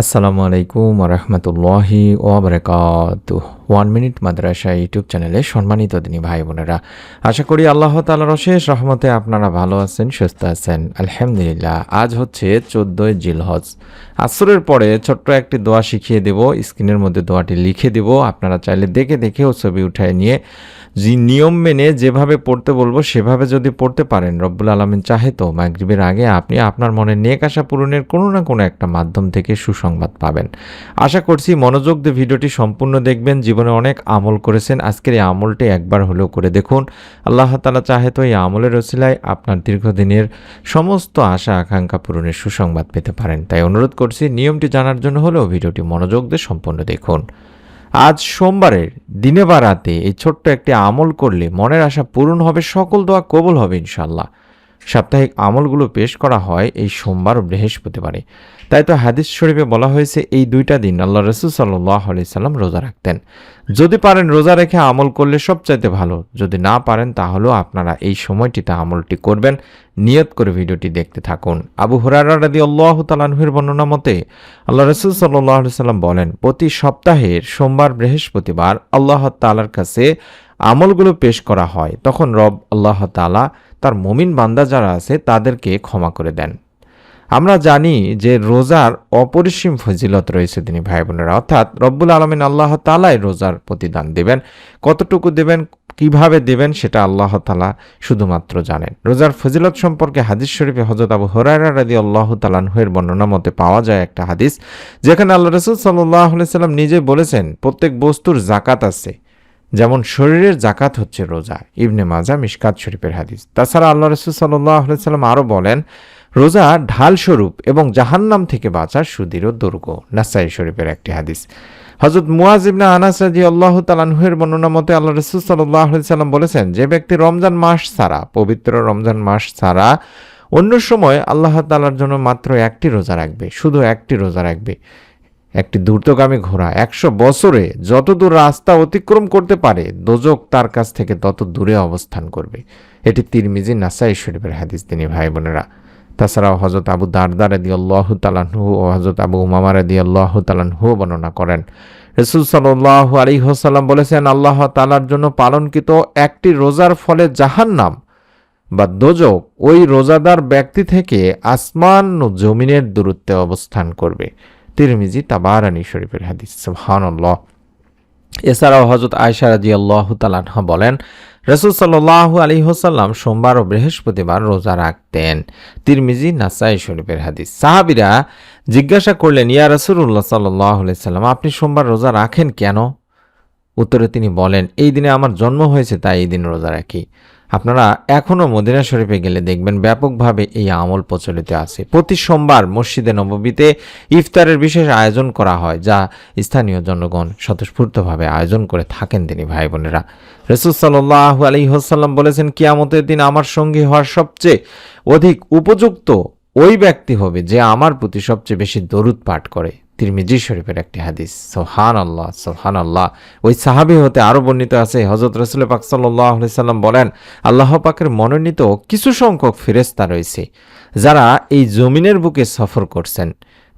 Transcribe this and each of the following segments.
আসসালামু আলাইকুম রহমতুল্লাহি ওবরাকাতুহ। 1 মিনিট মাদ্রাসা ইউটিউব চ্যানেলে সম্মানিত দিনী ভাই বোনেরা, আশা করি আল্লাহ তাআলার অশেষ রহমতে আপনারা ভালো আছেন, সুস্থ আছেন। আলহামদুলিল্লাহ। আজ হচ্ছে 14 জিলহজ। আসরের পরে ছোট্ট একটি দোয়া শিখিয়ে দেব, স্ক্রিনের মধ্যে দোয়াটি লিখে দেব। আপনারা চাইলে দেখে দেখে ও ছবি উঠায় নিয়ে যে নিয়ম মেনে যেভাবে পড়তে বলবো সেভাবে যদি পড়তে পারেন, রব্বুল আলামিন চাহে তো মাগরিবের আগে আপনি আপনার মনের নেক আশা পূরণের কোনো না কোনো একটা মাধ্যম থেকে সুসংবাদ পাবেন। আশা করছি মনোযোগ দিয়ে ভিডিওটি সম্পূর্ণ দেখবেন। জীবনে অনেক আমল করেছেন, আজকের এই আমলটি একবার হলেও করে দেখুন। আল্লাহ তাআলা চাহে তো এই আমলের ওসিলায় আপনার দীর্ঘদিনের সমস্ত আশা আকাঙ্ক্ষা পূরণের সুসংবাদ পেতে পারেন। তাই অনুরোধ করছি, নিয়মটি জানার জন্য হলেও ভিডিওটি মনোযোগ দিয়ে সম্পূর্ণ দেখুন। আজ সোমবারের দিনে বা রাতে এই ছোট্ট একটি আমল করলে মনের আশা পূরণ হবে, সকল দোয়া কবুল হবে ইনশাল্লাহ। সাপ্তাহিক আমলগুলো পেশ করা হয় এই সোমবার ও বৃহস্পতিবারে। তাই তো হাদিস শরীফে বলা হয়েছে এই দুইটা দিন আল্লাহ রাসূল সাল্লাল্লাহু আলাইহি সাল্লাম রোজা রাখতেন। যদি পারেন রোজা রেখে আমল করলে সবচাইতে ভালো, যদি না পারেন তাহলেও আপনারা এই সময়টিতে আমলটি করবেন। নিয়ত করে ভিডিওটি দেখতে থাকুন। আবু হুরায়রা রাদিয়াল্লাহু তাআলা আনহুর বর্ণনা মতে আল্লাহ রাসূল সাল্লাল্লাহু আলাইহি সাল্লাম বলেন, প্রতি সপ্তাহের সোমবার বৃহস্পতিবার আল্লাহ তাআলার কাছে আমলগুলো পেশ করা হয়, তখন রব আল্লাহ তাআলা তার মুমিন বান্দা যারা আছে তাদেরকে ক্ষমা করে দেন। আমরা জানি যে রোজার অপরিসীম ফজিলত রয়েছে তিনি ভাই বোনেরা, অর্থাৎ রব্বুল আলামিন আল্লাহ তাআলাই রোজার প্রতিদান দেবেন। কতটুকু দেবেন, কিভাবে দেবেন সেটা আল্লাহ তাআলা শুধুমাত্র জানেন। রোজার ফজিলত সম্পর্কে হাদিস শরীফে হযরত আবু হুরায়রা রাদিয়াল্লাহু তাআলা আনহুর বর্ণনা মতে পাওয়া যায় একটা হাদিস, যেখানে আল্লাহ রাসূল সাল্লাল্লাহু আলাইহি সাল্লাম নিজে বলেছেন প্রত্যেক বস্তুর জাকাত আছে, যেমন শরীরের জাকাত হচ্ছে রোজা। ইবনে মাজাহ মিশকাত শরীফের হাদিস। তাছাড়া আল্লাহ রাসূল সাল্লাল্লাহু আলাইহি সাল্লাম আরও বলেন, রোজা ঢাল স্বরূপ এবং জাহান্নাম থেকে বাঁচার সুদৃঢ় দুর্গ। নাসাই শরীফের একটি হাদিস। হযরত মুয়াজ ইবনে আনাস রাদিয়াল্লাহু তাআলা আনহুর বর্ণনা মতে আল্লাহ রাসূল সাল্লাল্লাহু আলাইহি সাল্লাম বলেছেন, যে ব্যক্তি রমজান মাস ছাড়া, পবিত্র রমজান মাস ছাড়া অন্য সময় আল্লাহ তাআলার জন্য মাত্র একটি রোজা রাখবে, শুধু একটি রোজা রাখবে, একটি দ্রুতগামী ঘোড়া 100 বছরে যত দূর রাস্তা অতিক্রম করতে পারে দোজখ তার কাছ থেকে তত দূরে অবস্থান করবে। এটি তিরমিজি, নাসাই শরীফের হাদিস তিনি ভাই বোনেরা। তাছাড়াও হযরত আবু দারদা রাদিয়াল্লাহু তাআলা আনহু ও হযরত আবু উমামা রাদিয়াল্লাহু তাআলা আনহু বর্ণনা করেন, রাসূল সাল্লাল্লাহু আলাইহি ওয়াসাল্লাম বলেছেন, আল্লাহ তাআলার জন্য পালনকৃত একটি রোজার ফলে জাহান্নাম বা দোজখ ওই রোজাদার ব্যক্তি থেকে আসমান ও জমিনের দূরত্বে অবস্থান করবে। তিরমিজি, তাবারানী শরীফের হাদিস। সুবহানাল্লাহ। এছাড়াও হযরত আয়েশা রাদিয়াল্লাহু তাআলা আনহা বলেন, রাসূল সাল্লাল্লাহু আলাইহি ওয়াসাল্লাম সোমবার ও বৃহস্পতিবার রোজা রাখতেন। তিরমিজি, নাসাই শরীফের হাদিস। সাহাবীরা জিজ্ঞাসা করলেন, ইয়া রাসূলুল্লাহ সাল্লাল্লাহু আলাইহি সাল্লাম, আপনি সোমবার রোজা রাখেন কেন? উত্তরে তিনি বলেন, এই দিনে আমার জন্ম হয়েছে তাই এই দিন রোজা রাখি। আপনারা এখনও মদিনা শরীফে গেলে দেখবেন ব্যাপকভাবে এই আমল প্রচলিত আছে। প্রতি সোমবার মসজিদে নববীতে ইফতারের বিশেষ আয়োজন করা হয়, যা স্থানীয় জনগণ স্বতঃস্ফূর্তভাবে আয়োজন করে থাকেন তিনি ভাই বোনেরা। রাসূল সাল্লাল্লাহু আলাইহি ওয়াসাল্লাম বলেছেন, কিয়ামতের দিন আমার সঙ্গী হওয়ার সবচেয়ে অধিক উপযুক্ত ওই ব্যক্তি হবে যে আমার প্রতি সবচেয়ে বেশি দরুদ পাঠ করে। তিরমিজি শরীফের একটি হাদিস। সুবহানাল্লাহ, সুবহানাল্লাহ। ওই সাহাবী হতে আরও বর্ণিত আছে, হযরত রাসূল পাক সাল্লাল্লাহু আলাইহি সাল্লাম বলেন, আল্লাহ পাকের মনোনীত কিছু সংখ্যক ফেরেশতা রয়েছে যারা এই জমিনের বুকে সফর করছেন,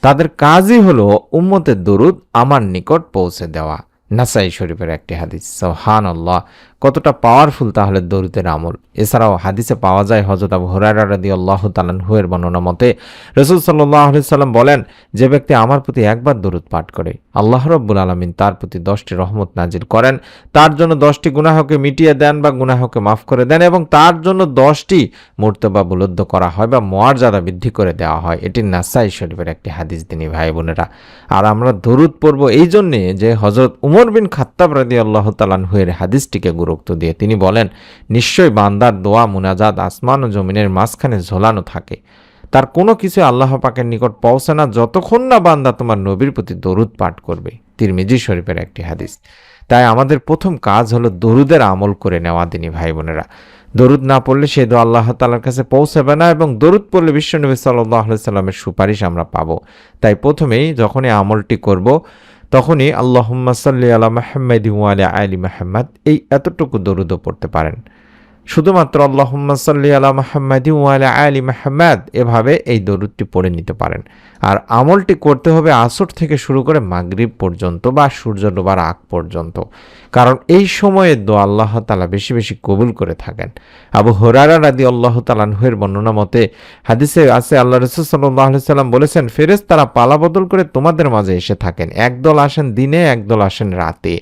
তাদের কাজই হলো উম্মতের দরুদ আমার নিকট পৌঁছে দেওয়া। নাসাই শরীফের একটি হাদিস। সুবহানাল্লাহ, কতটা পাওয়ারফুল তাহলে দরুদের আমল। এছাড়াও হাদিসে পাওয়া যায় হযরত আবু হুরায়রা রাদিয়াল্লাহু তাআলা আনহুর বর্ণনা মতে রাসূল সাল্লাল্লাহু আলাইহি সাল্লাম বলেন, যে ব্যক্তি আমার প্রতি একবার দরুদ পাঠ করে আল্লাহ রাব্বুল আলামিন তার প্রতি 10টি রহমত নাজিল করেন, তার জন্য 10টি গুনাহকে মিটিয়ে দেন বা গুনাহকে মাফ করে দেন, এবং তার জন্য 10টি মর্তবা বুলন্দ করা হয় বা মর্যাদা বৃদ্ধি করে দেওয়া হয়। এটি নাসাই শরীফের একটি হাদিস দিনী ভাই বোনেরা। আর আমরা দরুদ পড়ব এই জন্যে যে হযরত উমর বিন খাত্তাব রাদিয়াল্লাহু তাআলা আনহুর হাদিসটিকে গুরুত্ব দিয়ে তিনি বলেন, নিশ্চয় বান্দার দোয়া মুনাজাত আসমান ও জমিনের মাঝখানে ঝোলানো থাকে, তার কোনো কিছু আল্লাহ পাকের নিকট পৌঁছে না যতক্ষণ না বান্দা তোমার নবীর প্রতি দরুদ পাঠ করবে। তিরমিজি শরীফের একটি হাদিস। তাই আমাদের প্রথম কাজ হলো দরুদের আমল করে নেওয়া দিনী ভাই বোনেরা। দরুদ না পড়লে সে দোয়া আল্লাহ তাআলার কাছে পৌঁছাবে না, এবং দরুদ পড়লে বিশ্বনবী সাল্লাল্লাহু আলাইহি সাল্লামের সুপারিশ আমরা পাবো। তাই প্রথমেই যখনই আমলটি করব তখনই আল্লাহুম্মা সাল্লি আলা মুহাম্মাদি ওয়া আলা আলি মুহাম্মাদ এই এতটুকু দরুদও পড়তে পারেন। শুধুমাত্র আল্লাহুম্মা সাল্লি আলা মুহাম্মাদি ওয়া আলা আলি মুহাম্মাদ এভাবে এই দরুদটি পড়ে নিতে পারেন। আর আমলটি করতে হবে আসর থেকে শুরু করে মাগরিব পর্যন্ত বা সূর্য ডোবার আগ পর্যন্ত, কারণ এই সময়ে দোয়া আল্লাহ তাআলা বেশি বেশি কবুল করে থাকেন। আবু হুরায়রা রাদিয়াল্লাহু তাআলা আনহুর বর্ণনা মতে হাদিসে আছে, আল্লাহ রাসূল সাল্লাল্লাহু আলাইহি সাল্লাম বলেছেন, ফেরেশতারা পালাবদল করে তোমাদের মাঝে এসে থাকেন, একদল আসেন দিনে, একদল আসেন রাতে।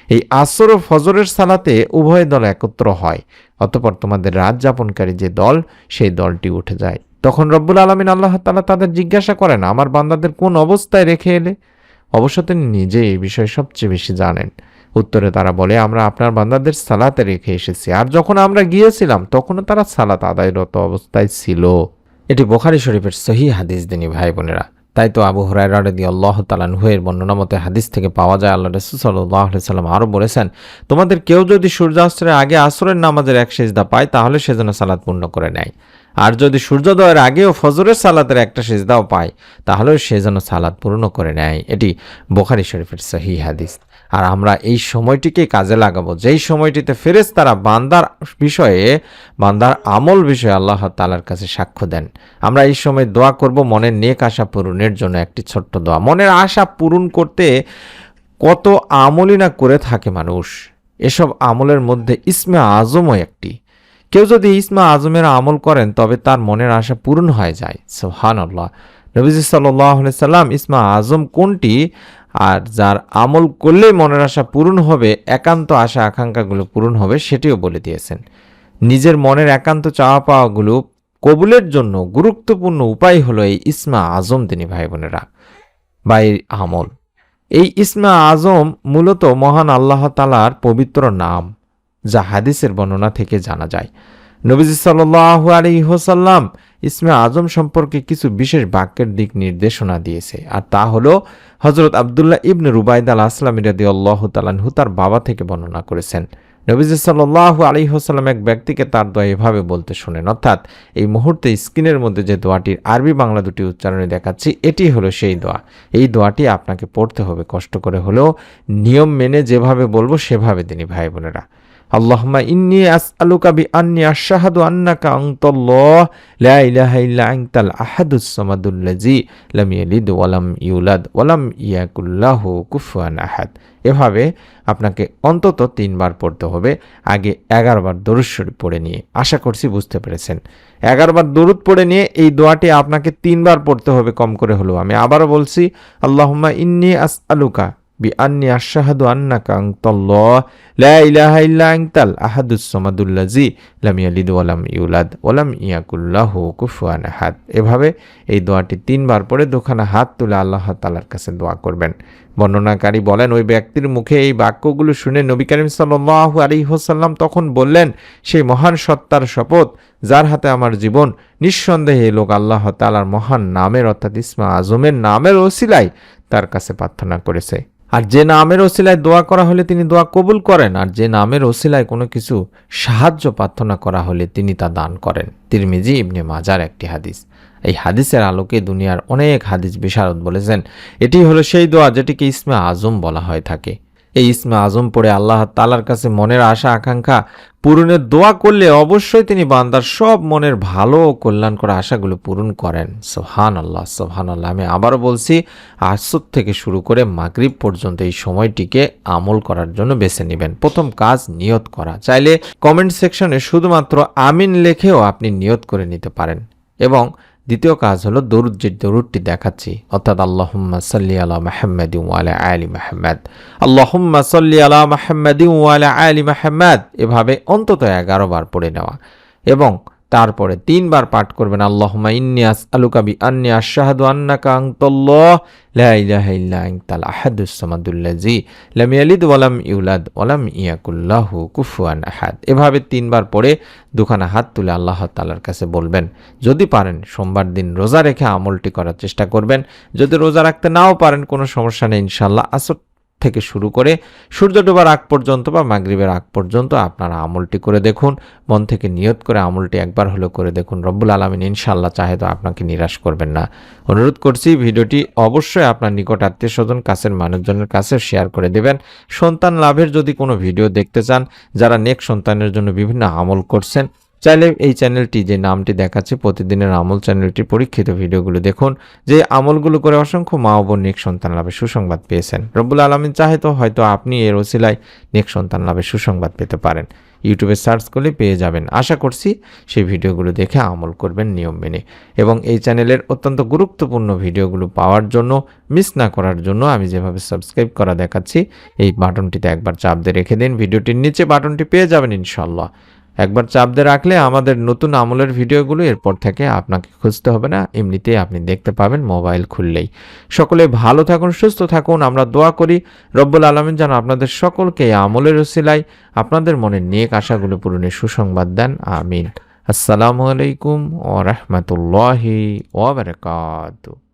এই আসর ও ফজরের সালাতে উভয় দল একত্র হয়, অতঃপর তোমাদের রাত যাপনকারী যে দল, সেই দলটি উঠে যায়। তখন রব্বুল আলামিন আল্লাহ তাআলা তাদের জিজ্ঞাসা করেন, আমার বান্দাদের কোন অবস্থায় রেখে এলে? অবশ্য তিনি নিজে এই বিষয়ে সবচেয়ে বেশি জানেন। উত্তরে তারা বলে, আমরা আপনার বান্দাদের সালাতে রেখে এসেছি, আর যখন আমরা গিয়েছিলাম তখনও তারা সালাত আদায়রত অবস্থায় ছিল। এটি বুখারী শরীফের সহিহ হাদিস দিনী ভাই বোনেরা। তাই তো আবু হুরায়রা রাদিয়াল্লাহু তাআলা আনহু-এর বর্ণনা মতে হাদিস থেকে পাওয়া যায়, আল্লাহ রাসূল সাল্লাল্লাহু আলাইহি সাল্লাম আরও বলেছেন, তোমাদের কেউ যদি সূর্যাস্তের আগে আসরের নামাজের এক সিজদা পায় তাহলে সে যেন সালাত পূর্ণ করে নেয়, আর যদি সূর্যোদয়ের আগেও ফজরের সালাতের একটা সিজদাও পায় তাহলে সে যেন সালাত পূর্ণ করে নেয়। এটি বুখারী শরীফের সহিহ হাদিস। আর আমরা এই সময়টিকে কাজে লাগাবো, যেই সময়টিতে ফেরেশতারা বান্দার বিষয়ে, বান্দার আমল বিষয়ে আল্লাহ তাআলার কাছে সাক্ষ্য দেন। আমরা এই সময় দোয়া করব মনের নেক আশা পূরণের জন্য। একটি ছোট্ট দোয়া, মনের আশা পূরণ করতে কত আমলই না করে থাকে মানুষ। এসব আমলের মধ্যে ইসমে আজমও একটি। কেউ যদি ইসমে আজমের আমল করেন তবে তার মনের আশা পূরণ হয়ে যায়। সুবহানাল্লাহ। নবীজি সাল্লাল্লাহু আলাইহি সাল্লাম ইসমে আজম কোনটি আর যার আমল করলেই মনের আশা পূরণ হবে, একান্ত আশা আকাঙ্ক্ষাগুলো পূরণ হবে, সেটিও বলে দিয়েছেন। নিজের মনের একান্ত চাওয়া পাওয়াগুলো কবুলের জন্য গুরুত্বপূর্ণ উপায় হলো এই ইসমে আজম তিনি ভাই বোনেরা, বা এই আমল। এই ইসমে আজম মূলত মহান আল্লাহ তাআলার পবিত্র নাম, যা হাদিসের বর্ণনা থেকে জানা যায়। নবীজি সাল্লাল্লাহু আলাইহি ওয়াসাল্লাম ইসমে আজম সম্পর্কে কিছু বিশেষ বাক্যের দিক নির্দেশনা দিয়েছে, আর তা হলো হযরত আব্দুল্লাহ ইবনে রুবাইদা আল আসলামী রাদিয়াল্লাহু তাআলা আনহু তার বাবা থেকে বর্ণনা করেছেন। নবীজি সাল্লাল্লাহু আলাইহি ওয়াসাল্লাম এক ব্যক্তিকে তার দোয়া এভাবে বলতে শোনেন, অর্থাৎ এই মুহূর্তে স্ক্রিনের মধ্যে যে দোয়াটির আরবি বাংলা দুটি উচ্চারণে দেখাচ্ছি, এটি হলো সেই দোয়া। এই দোয়াটি আপনাকে পড়তে হবে, কষ্ট করে হলেও নিয়ম মেনে যেভাবে বলবো সেভাবে দিনী ভাই বোনেরা। আল্লাহুম্মা ইন্নী আসআলুকা বিআন্নী আশহাদু আন্নাকা আনতাল্লাহ লা ইলাহা ইল্লা আনতাল আহাদুস সামাদুল্লাযী লাম ইয়ালিদ ওয়া লাম ইউলাদ ওয়া লাম ইয়াকুল লাহু কুফুয়ান আহাদ। এভাবে আপনাকে অন্তত 3 বার পড়তে হবে, আগে 11 বার দরুদ শরীফ পড়ে নিয়ে। আশা করছি বুঝতে পেরেছেন। 11 বার দরুদ পড়ে নিয়ে এই দোয়াটি আপনাকে 3 বার পড়তে হবে কম করে হলেও। আমি আবারও বলছি, আল্লাহুম্মা ইন্নী আসআলুকা বিআন্নী আশহাদু আন্নাকা আনতাল্লাহ লা ইলাহা ইল্লা আনতাল আহাদুস সামাদুল্লাযী লাম ইয়ালিদ ওয়া লাম ইউলাদ ওয়া লাম ইয়াকুল লাহু কুফুয়ান আহাদ। এভাবে এই দোয়াটি 3 বার পড়ে দুখানা হাত তুলে আল্লাহ তাআলার কাছে দোয়া করবেন। বর্ণনাকারী বলেন, ওই ব্যক্তির মুখে এই বাক্যগুলো শুনে নবী করিম সাল্লাল্লাহু আলাইহি ওয়াসাল্লাম তখন বললেন, সেই মহান সত্তার শপথ যার হাতে আমার জীবন, নিঃসন্দেহে এই লোক আল্লাহ তাআলার মহান নামের অর্থাৎ ইসমে আজমের নামের ওসিলায় তার কাছে প্রার্থনা করেছে। আর যে নামের ওসিলায় দোয়া করা হলে তিনি দোয়া কবুল করেন, আর যে নামের ওসিলায় কোনো কিছু সাহায্য প্রার্থনা করা হলে তিনি তা দান করেন। তিরমিজি ইবনে মাজার একটি হাদিস। এই হাদিসের আলোকে দুনিয়ার অনেক হাদিস বিশারদ বলেছেন এটি হলো সেই দোয়া যেটিকে ইসমে আজম বলা হয়ে থাকে। এই ইসমে আজম পড়ে আল্লাহ তাআলার কাছে মনের আশা আকাঙ্ক্ষা পূরণের দোয়া করলে অবশ্যই তিনি বান্দার সব মনের ভালো ও কল্যাণকর আশাগুলো পূরণ করেন। সুবহানাল্লাহ, সুবহানাল্লাহ। আমি আবারও বলছি, আসর থেকে শুরু করে মাগরিব পর্যন্ত এই সময়টিকে আমল করার জন্য বেছে নেবেন। প্রথম কাজ নিয়ত করা। চাইলে কমেন্ট সেকশনে শুধুমাত্র আমিন লিখেও আপনি নিয়ত করে নিতে পারেন। এবং দ্বিতীয় কাজ হলো দরুদ, যে দরুদটি দেখাচ্ছি, অর্থাৎ আল্লাহুম্মা সাল্লি আলা মুহাম্মাদিন ওয়া আলা আলি মুহাম্মাদ, আল্লাহুম্মা সাল্লি আলা মুহাম্মাদিন ওয়া আলা আলি মুহাম্মাদ, এভাবে অন্তত 11 বার পড়ে নেওয়া। এবং তারপরে 3 বার পাঠ করবেন, আল্লাহুম্মা ইন্নী আসআলুকা বিআন্নী আশহাদু আন্নাকা আনতাল্লাহ লা ইলাহা ইল্লা আনতাল আহাদুস সামাদুল্লাযী লাম ইয়ালিদ ওয়া লাম ইউলাদ ওয়া লাম ইয়াকুল লাহু কুফুয়ান আহাদ। এভাবে 3 বার পড়ে দুখানা হাত তুলে আল্লাহ তাআলার কাছে বলবেন। যদি পারেন সোমবার দিন রোজা রেখে আমলটি করার চেষ্টা করবেন। যদি রোজা রাখতে নাও পারেন কোনো সমস্যা নেই, ইনশাআল্লাহ আসর থেকে শুরু করে সূর্য ডোবার আগ পর্যন্ত বা মাগরিবের আগ পর্যন্ত আপনারা আমলটি করে দেখুন। মন থেকে নিয়ত করে আমলটি একবার হলেও করে দেখুন। রব্বুল আলামিন ইনশাআল্লাহ চাহে তো আপনাকে নিরাশ করবেন না। অনুরোধ করছি ভিডিওটি অবশ্যই আপনার নিকট আত্মীয়স্বজন কাছের মানুষজনের কাছে শেয়ার করে দেবেন। সন্তান লাভের যদি কোনো ভিডিও দেখতে চান, যারা নেক সন্তানের জন্য বিভিন্ন আমল করছেন, চাইলে এই চ্যানেলটি যে নামটি দেখাচ্ছে প্রতিদিনের আমল চ্যানেলটির পরীক্ষিত ভিডিওগুলো দেখুন, যে আমলগুলো করে অসংখ্য মা ও বোন নেক সন্তান লাভের সুসংবাদ পেয়েছেন। রব্বুল আলামিন চাহে তো হয়তো আপনি এর ওসিলায় নেক সন্তান লাভের সুসংবাদ পেতে পারেন। ইউটিউবে সার্চ করলে পেয়ে যাবেন। আশা করছি সেই ভিডিওগুলো দেখে আমল করবেন নিয়ম মেনে। এবং এই চ্যানেলের অত্যন্ত গুরুত্বপূর্ণ ভিডিওগুলো পাওয়ার জন্য, মিস না করার জন্য আমি যেভাবে সাবস্ক্রাইব করা দেখাচ্ছি এই বাটনটিতে একবার চাপ দিয়ে রেখে দিন। ভিডিওটির নিচে বাটনটি পেয়ে যাবেন ইনশাআল্লাহ। একবার চাপ দিয়ে রাখলে আমাদের নতুন আমলের ভিডিওগুলো এরপর থেকে আপনাকে খুঁজতে হবে না, এমনিতেই আপনি দেখতে পাবেন মোবাইল খুললেই। সকলে ভালো থাকুন, সুস্থ থাকুন। আমরা দোয়া করি রব্বুল আলামিন যেন আপনাদের সকলকে এই আমলের ওসিলায় আপনাদের মনের নেক আশাগুলো পূরণের সুসংবাদ দেন। আমিন। আসসালামু আলাইকুম ওয়া রাহমাতুল্লাহি ওয়া বারাকাতুহু।